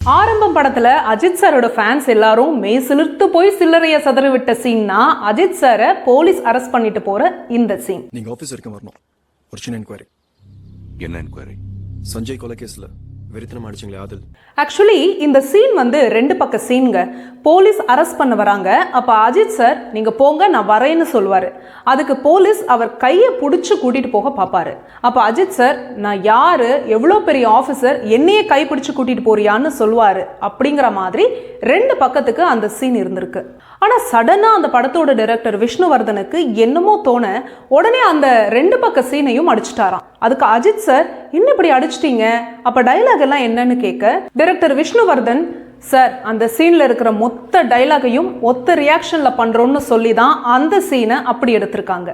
ஆரம்பம் படத்துல அஜித் சாரோட ஃபேன்ஸ் எல்லாரும் மெய் சிலிர்த்து போய் சில்லறைய சதறி விட்ட சீன்னா அஜித் சாரை போலீஸ் அரெஸ்ட் பண்ணிட்டு போற இந்த சீன். நீங்க ஆபீஸ் வரைக்கும் வரணும். ஒரு சின்ன என்கொயரி. என்ன என்கொயரி? சஞ்சய் கொலை கேஸ்ல வெறித்தனம் அடிச்சிங்களே ஆதில். ஆக்சுவலி இந்த சீன் ரெண்டு பக்க சீன்ங்க. போலீஸ் அரெஸ்ட் பண்ண வராங்க. அப்ப அஜித் சார் நீங்க போங்க நான் வரேன்னு சொல்லுவாரு. அதுக்கு போலீஸ் அவர் கையை பிடிச்சு கூட்டிட்டு போக பாப்பாரு. அப்ப அஜித் சார் நான் யாரு, எவ்வளவு பெரிய ஆபீசர், என்னையே கை பிடிச்சு கூட்டிட்டு போறியான்னு சொல்லுவாரு. அப்படிங்கிற மாதிரி ரெண்டு பக்கத்துக்கு அந்த சீன் இருந்திருக்கு. ஆனா சடனா அந்த படத்தோட டைரக்டர் விஷ்ணுவர்தனுக்கு என்னமோ தோண உடனே அந்த ரெண்டு பக்க சீனையும் அடிச்சுட்டாராம். அதுக்கு அஜித் சார் இன்னும் இப்படி அடிச்சிட்டீங்க, அப்ப டைலாக் எல்லாம் என்னன்னு கேட்க டைரக்டர் விஷ்ணுவர்தன் சார் அந்த சீன்ல இருக்கிற மொத்த டைலாகையும் ஒத்த ரியாக்ஷன்ல பண்றோம்னு சொல்லி தான் அந்த சீனை அப்படி எடுத்திருக்காங்க.